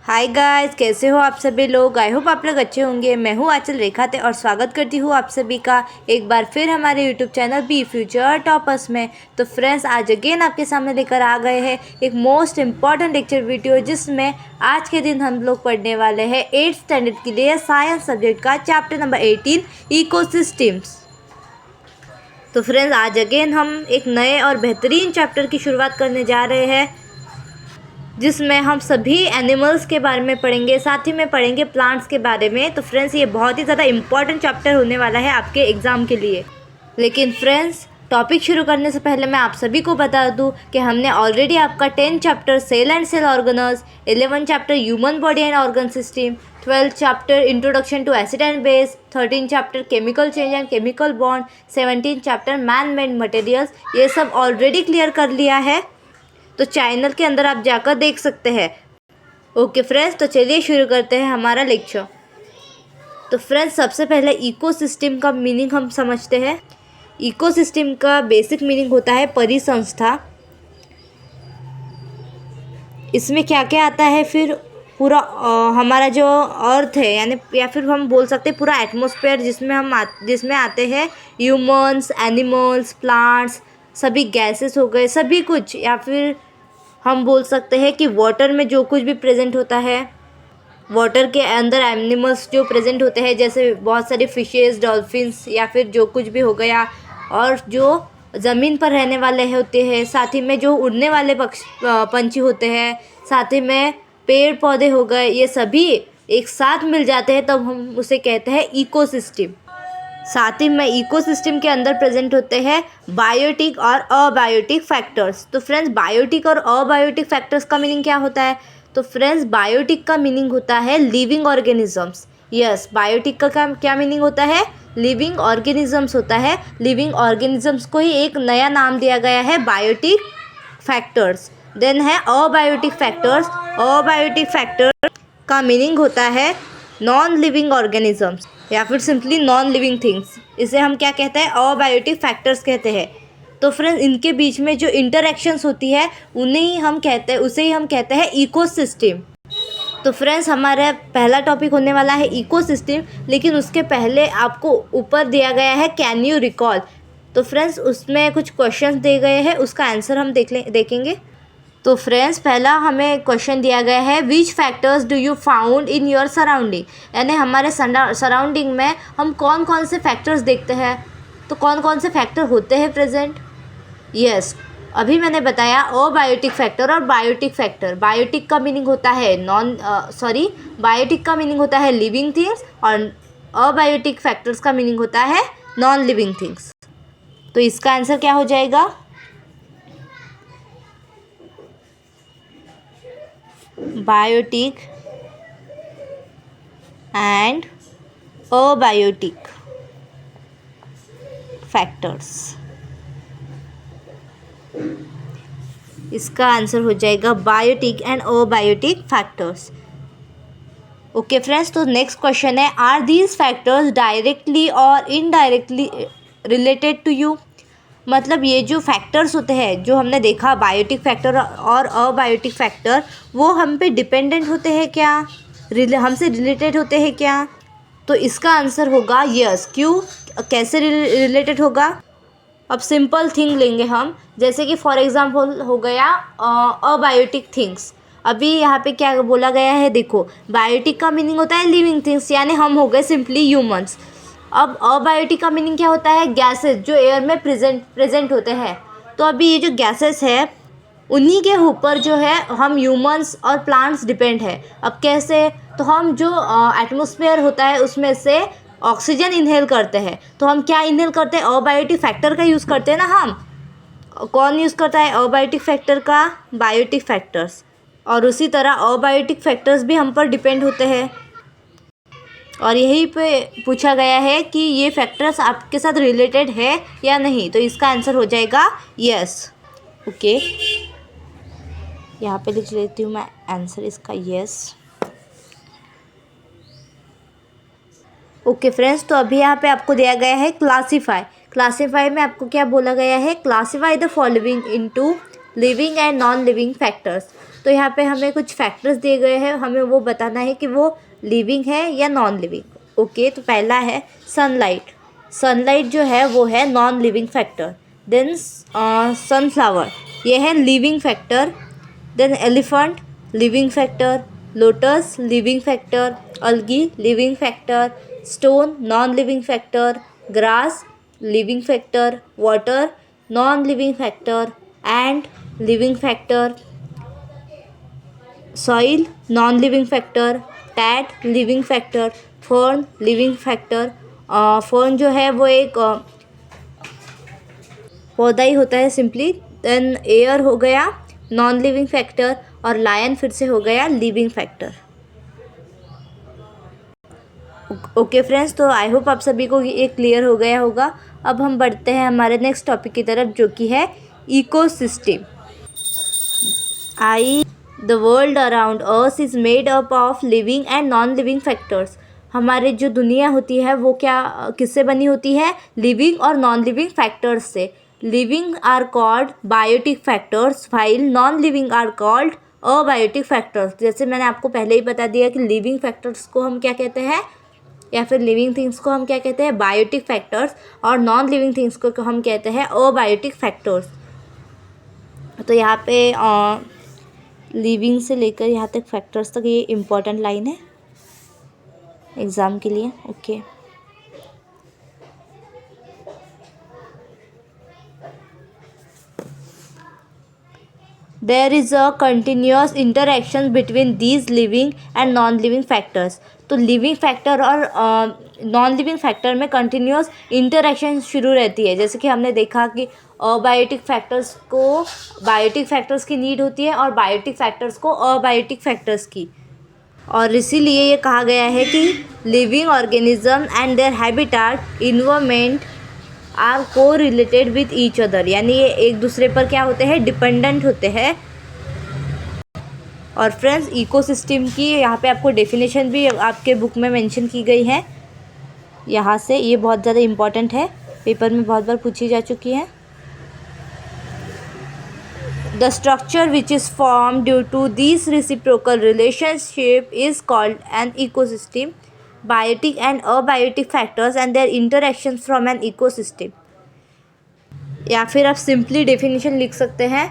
Hi guys, कैसे हो आप सभी लोग। आई होप आप लोग अच्छे होंगे। मैं हूँ आंचल रेखाते और स्वागत करती हूँ आप सभी का एक बार फिर हमारे YouTube channel B future toppers में। तो फ्रेंड्स, आज अगेन आपके सामने लेकर आ गए हैं एक मोस्ट इम्पॉर्टेंट लेक्चर वीडियो, जिसमें आज के दिन हम लोग पढ़ने वाले हैं 8th स्टैंडर्ड के लिए साइंस सब्जेक्ट का चैप्टर नंबर 18 इकोसिस्टम्स। तो फ्रेंड्स, आज अगेन हम एक नए और बेहतरीन चैप्टर की शुरुआत करने जा रहे हैं, जिसमें हम सभी एनिमल्स के बारे में पढ़ेंगे, साथ ही में पढ़ेंगे प्लांट्स के बारे में। तो फ्रेंड्स, ये बहुत ही ज़्यादा इम्पॉर्टेंट चैप्टर होने वाला है आपके एग्ज़ाम के लिए। लेकिन फ्रेंड्स, टॉपिक शुरू करने से पहले मैं आप सभी को बता दूं कि हमने ऑलरेडी आपका 10 chapter cell and cell organelles, 11 chapter human body and organ system, 12 chapter introduction to acid and base, 13 chapter chemical change and chemical bond, 17 chapter man made materials, ये सब ऑलरेडी क्लियर कर लिया है। तो चैनल के अंदर आप जाकर देख सकते हैं। ओके फ्रेंड्स, तो चलिए शुरू करते हैं हमारा लेक्चर। तो फ्रेंड्स, सबसे पहले इकोसिस्टम का मीनिंग हम समझते हैं। इकोसिस्टम का बेसिक मीनिंग होता है परिसंस्था। इसमें क्या क्या आता है, फिर पूरा हमारा जो अर्थ है, यानी या फिर हम बोल सकते हैं पूरा एटमॉस्फेयर, जिसमें आते हैं ह्यूमंस, एनिमल्स, प्लांट्स, सभी गैसेस हो गए, सभी कुछ। या फिर हम बोल सकते हैं कि वाटर में जो कुछ भी प्रेजेंट होता है, वाटर के अंदर एनिमल्स जो प्रेजेंट होते हैं, जैसे बहुत सारे फिशेस, डॉल्फिन्स, या फिर जो कुछ भी हो गया, और जो ज़मीन पर रहने वाले होते हैं, साथ ही में जो उड़ने वाले पंछी होते हैं, साथ ही में पेड़ पौधे हो गए, ये सभी एक साथ मिल जाते हैं, तब हम उसे कहते हैं इकोसिस्टम। साथ ही में इकोसिस्टम के अंदर प्रेजेंट होते हैं बायोटिक और अबायोटिक फैक्टर्स। तो फ्रेंड्स, बायोटिक और अबायोटिक फैक्टर्स का मीनिंग क्या होता है? तो फ्रेंड्स, बायोटिक का मीनिंग होता है लिविंग ऑर्गेनिजम्स। यस, बायोटिक का क्या मीनिंग होता है? लिविंग ऑर्गेनिजम्स होता है। लिविंग ऑर्गेनिजम्स को ही एक नया नाम दिया गया है बायोटिक फैक्टर्स। देन है अबायोटिक फैक्टर्स। अबायोटिक फैक्टर का मीनिंग होता है नॉन लिविंग ऑर्गेनिजम्स, या फिर सिंपली नॉन लिविंग थिंग्स। इसे हम क्या कहते हैं? अबायोटिक फैक्टर्स कहते हैं। तो फ्रेंड्स, इनके बीच में जो इंटरैक्शंस होती है, उसे ही हम कहते हैं इकोसिस्टम। तो फ्रेंड्स, हमारा पहला टॉपिक होने वाला है इकोसिस्टम, लेकिन उसके पहले आपको ऊपर दिया गया है कैन यू रिकॉल। तो फ्रेंड्स, उसमें कुछ क्वेश्चंस दिए गए हैं, उसका आंसर हम देखेंगे। तो फ्रेंड्स, पहला हमें क्वेश्चन दिया गया है विच factors do you found in your surrounding, यानी हमारे सराउंडिंग में हम कौन कौन से फैक्टर्स देखते हैं। तो कौन कौन से फैक्टर होते हैं प्रेजेंट? यस, अभी मैंने बताया अबायोटिक फैक्टर और बायोटिक फैक्टर। बायोटिक का मीनिंग होता है बायोटिक का मीनिंग होता है लिविंग थिंग्स, और अबायोटिक फैक्टर्स का मीनिंग होता है नॉन लिविंग थिंग्स। तो इसका आंसर क्या हो जाएगा? Biotic and abiotic factors. इसका आंसर हो जाएगा biotic and abiotic factors. Okay friends, तो नेक्स्ट क्वेश्चन है आर दीज फैक्टर्स डायरेक्टली और इनडायरेक्टली रिलेटेड टू यू। मतलब ये जो फैक्टर्स होते हैं, जो हमने देखा बायोटिक फैक्टर और अबायोटिक फैक्टर, वो हम पे डिपेंडेंट होते हैं क्या? हमसे रिलेटेड होते हैं क्या? तो इसका आंसर होगा यस। क्यों, कैसे रिलेटेड होगा? अब सिंपल थिंग लेंगे हम, जैसे कि फॉर एग्जांपल हो गया अबायोटिक थिंग्स। अभी यहाँ पे क्या बोला गया है, देखो, बायोटिक का मीनिंग होता है लिविंग थिंग्स, यानी हम हो गए सिंपली ह्यूमंस। अब अबायोटिक का मीनिंग क्या होता है? गैसेस जो एयर में प्रेजेंट होते हैं। तो अभी ये जो गैसेस है, उन्हीं के ऊपर जो है हम ह्यूमंस और प्लांट्स डिपेंड है। अब कैसे? तो हम जो एटमॉस्फेयर होता है, उसमें से ऑक्सीजन इनहेल करते हैं। तो हम क्या इनहेल करते हैं? अबायोटिक फैक्टर का यूज़ करते हैं ना हम। कौन यूज़ करता है अबायोटिक फैक्टर का? Biotic factors. और उसी तरह अबायोटिक फैक्टर्स भी हम पर डिपेंड होते हैं। और यहीं पे पूछा गया है कि ये फैक्टर्स आपके साथ रिलेटेड है या नहीं। तो इसका आंसर हो जाएगा यस। ओके, यहाँ पे लिख लेती हूँ मैं आंसर इसका यस। ओके फ्रेंड्स, तो अभी यहाँ पे आपको दिया गया है क्लासीफाई में आपको क्या बोला गया है? Classify the following into living and non living factors. तो यहाँ पे हमें कुछ फैक्टर्स दिए गए हैं, हमें वो बताना है कि वो लिविंग है या नॉन लिविंग। ओके, तो पहला है सनलाइट। सनलाइट जो है वो है non living factor. Then sunflower, ये है living factor. Then elephant living factor, lotus living factor, algae living factor, stone non living factor, grass living factor, water non living factor, ant living factor, soil non living factor, tat living factor, fern living factor. Fern जो है वो एक पौधा ही होता है simply. Then air हो गया non living factor, और लायन फिर से हो गया लिविंग फैक्टर। ओके फ्रेंड्स, तो आई होप आप सभी को ये क्लियर हो गया होगा। अब हम बढ़ते हैं हमारे नेक्स्ट टॉपिक की तरफ, जो कि है ecosystem. The world around earth is made up of living and non living factors. हमारे जो दुनिया होती है वो क्या किससे बनी होती है? लिविंग और नॉन लिविंग फैक्टर्स से। Living are called biotic factors while non living are called abiotic factors. जैसे मैंने आपको पहले ही बता दिया कि लिविंग फैक्टर्स को हम क्या कहते हैं, या फिर लिविंग थिंग्स को हम क्या कहते हैं? बायोटिक फैक्टर्स, और नॉन लिविंग थिंग्स को हम कहते हैं अबायोटिक फैक्टर्स। तो यहाँ पे लिविंग से लेकर यहाँ तक फैक्टर्स तक ये इम्पॉर्टेंट लाइन है एग्ज़ाम के लिए। Okay, there is a continuous interaction between these living and non living factors. तो लिविंग फैक्टर और नॉन लिविंग फैक्टर में कंटिन्यूस इंटरेक्शन शुरू रहती है। जैसे कि हमने देखा कि अबायोटिक फैक्टर्स को बायोटिक फैक्टर्स की नीड होती है, और बायोटिक फैक्टर्स को अबायोटिक फैक्टर्स की। और इसीलिए ये कहा गया है कि living organism and their habitat environment are correlated with each other. यानी ये एक दूसरे पर क्या होते हैं? डिपेंडेंट होते हैं। और फ्रेंड्स, इकोसिस्टम की यहाँ पे आपको डेफिनेशन भी आपके बुक में मेंशन की गई है। यहाँ से ये बहुत ज़्यादा इम्पॉर्टेंट है, पेपर में बहुत बार पूछी जा चुकी है। The structure which is form due to this reciprocal relationship is called an ecosystem. Biotic and abiotic factors and their interaction from an ecosystem. या फिर आप सिंपली डेफिनेशन लिख सकते हैं,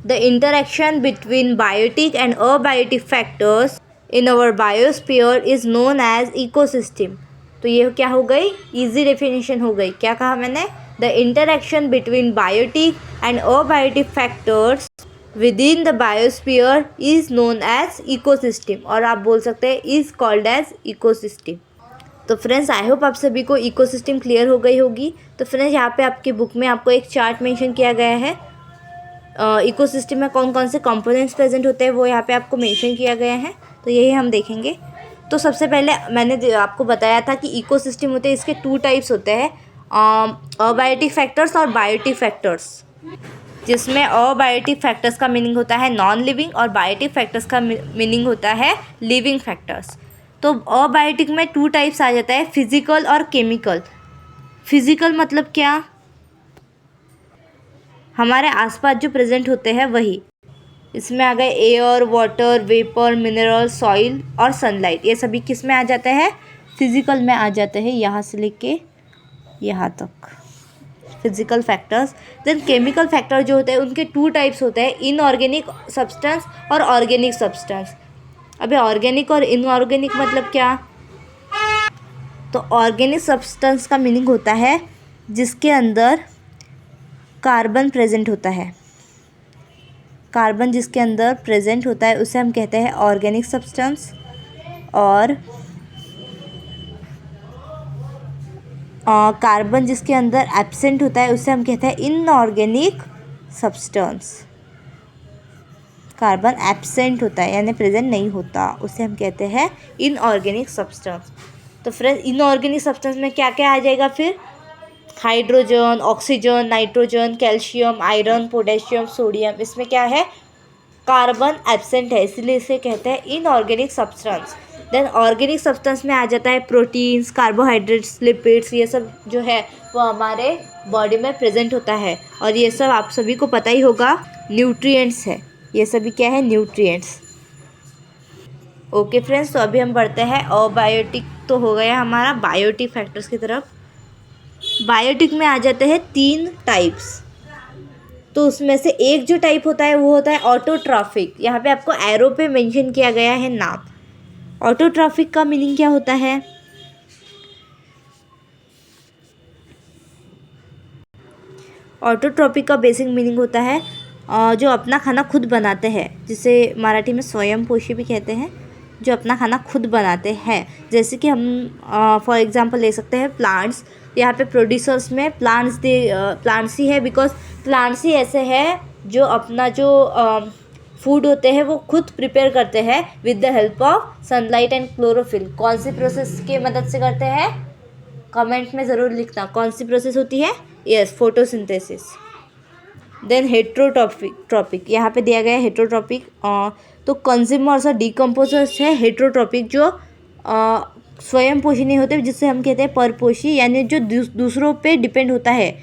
the interaction between biotic and abiotic factors in our biosphere is known as ecosystem. तो ये क्या हो गई? इजी डेफिनेशन हो गई। क्या कहा मैंने? The interaction between biotic and abiotic factors within the biosphere is known as ecosystem, और आप बोल सकते हैं इज़ कॉल्ड एज इकोसिस्टम। तो फ्रेंड्स, आई होप आप सभी को इकोसिस्टम क्लियर हो गई होगी। तो फ्रेंड्स, यहाँ पे आपकी बुक में आपको एक चार्ट मेंशन किया गया है। इकोसिस्टम में कौन कौन से कंपोनेंट्स प्रेजेंट होते हैं वो यहाँ पे आपको मेंशन किया गया है। तो यही हम देखेंगे। तो सबसे पहले मैंने आपको बताया था कि इकोसिस्टम होते हैं, इसके 2 टाइप्स होते हैं, अबायोटिक फैक्टर्स और बायोटिक फैक्टर्स। जिसमें अबायोटिक फैक्टर्स का मीनिंग होता है नॉन लिविंग, और बायोटिक फैक्टर्स का मीनिंग होता है लिविंग फैक्टर्स। तो अबायोटिक में 2 टाइप्स आ जाता है, फिजिकल और केमिकल। फिजिकल मतलब क्या? हमारे आसपास जो प्रेजेंट होते हैं वही। इसमें आ गए air, water, vapour, mineral, soil और सनलाइट। ये सभी किस में आ जाते हैं? फिजिकल में आ जाते हैं, यहाँ से लेके यहाँ तक physical factors. Then chemical factor जो होते हैं उनके 2 टाइप्स होते हैं, इनऑर्गेनिक सब्सटेंस और ऑर्गेनिक सब्सटेंस। अबे ऑर्गेनिक और इनऑर्गेनिक मतलब क्या? तो ऑर्गेनिक सब्सटेंस का मीनिंग होता है जिसके अंदर कार्बन प्रेजेंट होता है। कार्बन जिसके अंदर प्रेजेंट होता है उसे हम कहते हैं ऑर्गेनिक सब्सटेंस। और कार्बन जिसके अंदर एब्सेंट होता है उसे हम कहते हैं इनऑर्गेनिक सब्सटेंस। कार्बन एब्सेंट होता है यानी प्रेजेंट नहीं होता, उसे हम कहते हैं इनऑर्गेनिक सब्सटेंस। तो फ्रेंड्स, इनऑर्गेनिक सब्सटेंस में क्या क्या आ जाएगा फिर? Hydrogen, oxygen, nitrogen, calcium, iron, potassium, sodium. इसमें क्या है? कार्बन एब्सेंट है, इसलिए इसे कहते हैं inorganic substance. Then organic substance में आ जाता है प्रोटीन्स, कार्बोहाइड्रेट्स, लिपिड्स। ये सब जो है वो हमारे बॉडी में प्रेजेंट होता है, और ये सब आप सभी को पता ही होगा न्यूट्रिएंट्स है। ये सभी क्या है, न्यूट्रिएंट्स। ओके फ्रेंड्स, तो अभी हम बढ़ते हैं अबायोटिक तो हो गया हमारा, बायोटिक फैक्टर्स की तरफ। बायोटिक में आ जाते हैं 3 टाइप्स। तो उसमें से एक जो टाइप होता है वो होता है ऑटोट्रॉफिक। यहाँ पे आपको एरो पे मेंशन किया गया है नाम। ऑटोट्रॉफिक का मीनिंग क्या होता है? ऑटोट्रॉफिक का बेसिक मीनिंग होता है जो अपना खाना खुद बनाते हैं, जिसे मराठी में स्वयंपोषी भी कहते हैं, जो अपना खाना खुद बनाते हैं। जैसे कि हम फॉर एग्जांपल ले सकते हैं प्लांट्स। यहाँ पे प्रोड्यूसर्स में प्लांट्स ही है, बिकॉज प्लांट्स ही ऐसे हैं जो अपना जो फूड होते हैं वो खुद प्रिपेयर करते हैं with the help of sunlight and chlorophyll. कौन सी प्रोसेस की मदद से करते हैं? कमेंट में ज़रूर लिखना कौन सी प्रोसेस होती है। Yes, photosynthesis. देन हेट्रोट्रॉपिक, यहाँ पे दिया गया है हेट्रोट्रॉपिक। तो कंज्यूमर्स और डिकम्पोजर्स है हेट्रोट्रॉपिक, जो स्वयंपोषी नहीं होते, जिससे हम कहते हैं परपोषी, यानी जो दूसरों पे डिपेंड होता है,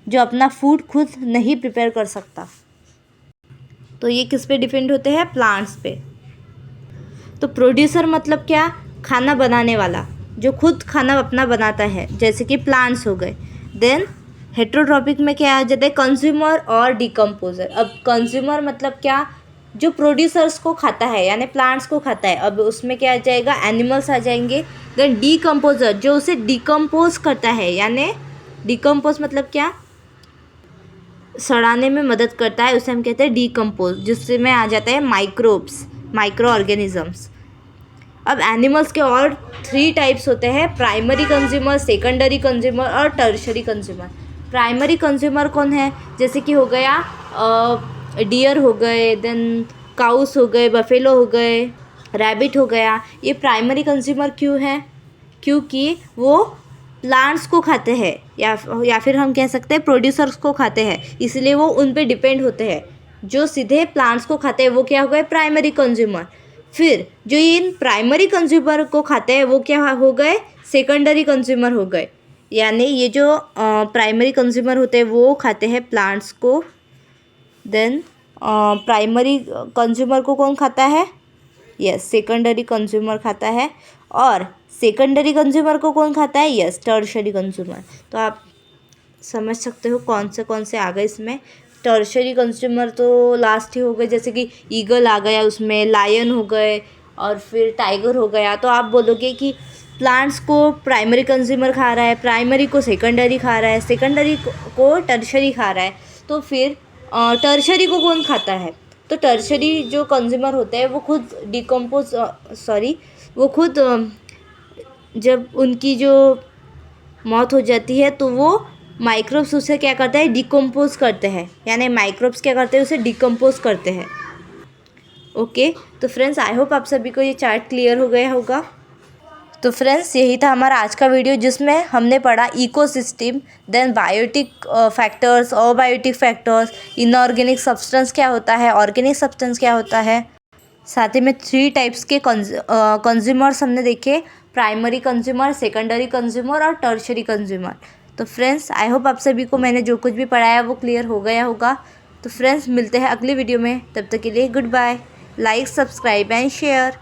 जो अपना फूड खुद नहीं प्रिपेयर कर सकता। तो ये किस पे डिपेंड होते हैं? प्लांट्स पे। तो प्रोड्यूसर मतलब क्या? खाना बनाने वाला, जो खुद खाना अपना बनाता है, जैसे कि प्लांट्स हो गए। देन हेट्रोट्रॉपिक में क्या आ जाता है? कंज्यूमर और डिकम्पोजर। अब कंज्यूमर मतलब क्या? जो प्रोड्यूसर्स को खाता है, यानी प्लांट्स को खाता है। अब उसमें क्या आ जाएगा? एनिमल्स आ जाएंगे। देन डिकम्पोजर, जो उसे डिकम्पोज करता है, यानी डिकम्पोज मतलब क्या? सड़ाने में मदद करता है, उसे हम कहते हैं डिकम्पोज, जिसमें आ जाता है माइक्रोब्स, माइक्रो ऑर्गेनिजम्स। अब एनिमल्स के और 3 टाइप्स होते हैं, प्राइमरी कंज्यूमर, सेकेंडरी कंज्यूमर और टर्शरी कंज्यूमर। प्राइमरी कंज्यूमर कौन है? जैसे कि हो गया डियर हो गए, देन काउस हो गए, बफेलो हो गए, रैबिट हो गया। ये प्राइमरी कंज्यूमर क्यों है? क्योंकि वो प्लांट्स को खाते हैं, या फिर हम कह सकते हैं प्रोड्यूसर्स को खाते हैं, इसलिए वो उन पे डिपेंड होते हैं। जो सीधे प्लांट्स को खाते हैं वो क्या हो गए? Primary consumer. फिर जो इन प्राइमरी कंज्यूमर को खाते हैं वो क्या हो गए? सेकेंडरी कंज्यूमर हो गए। यानी ये जो प्राइमरी कंज्यूमर होते हैं वो खाते हैं प्लांट्स को। देन प्राइमरी कंज्यूमर को कौन खाता है? यस, सेकेंडरी कंज्यूमर खाता है। और सेकेंडरी कंज्यूमर को कौन खाता है? Yes, tertiary consumer. तो आप समझ सकते हो कौन से आ गए इसमें। टर्शरी कंज्यूमर तो लास्ट ही हो गए, जैसे कि ईगल आ गया, उसमें लायन हो गए, और फिर टाइगर हो गया। तो आप बोलोगे कि प्लांट्स को प्राइमरी कंज्यूमर खा रहा है, प्राइमरी को सेकेंडरी खा रहा है, सेकेंडरी को टर्शरी खा रहा है, तो फिर टर्शरी को कौन खाता है? तो टर्शरी जो कंज्यूमर होते हैं वो खुद वो खुद जब उनकी जो मौत हो जाती है तो वो माइक्रोब्स उसे क्या करते हैं? डिकम्पोज करते हैं, यानी माइक्रोब्स क्या करते हैं? उसे डिकम्पोज करते हैं। ओके, तो फ्रेंड्स आई होप आप सभी को ये चार्ट क्लियर हो गया होगा। तो फ्रेंड्स यही था हमारा आज का वीडियो, जिसमें हमने पढ़ा ecosystem, then biotic factors, abiotic factors, inorganic substance क्या होता है, ऑर्गेनिक सब्सटेंस क्या होता है। साथ ही में 3 टाइप्स के कंज्यूमर्स हमने देखे, प्राइमरी कंज्यूमर, सेकेंडरी कंज्यूमर और टर्शरी कंज्यूमर। तो फ्रेंड्स आई होप आप सभी को मैंने जो कुछ भी पढ़ाया वो क्लियर हो गया होगा। तो फ्रेंड्स मिलते हैं अगली वीडियो में, तब तक के लिए goodbye. Like, subscribe and share.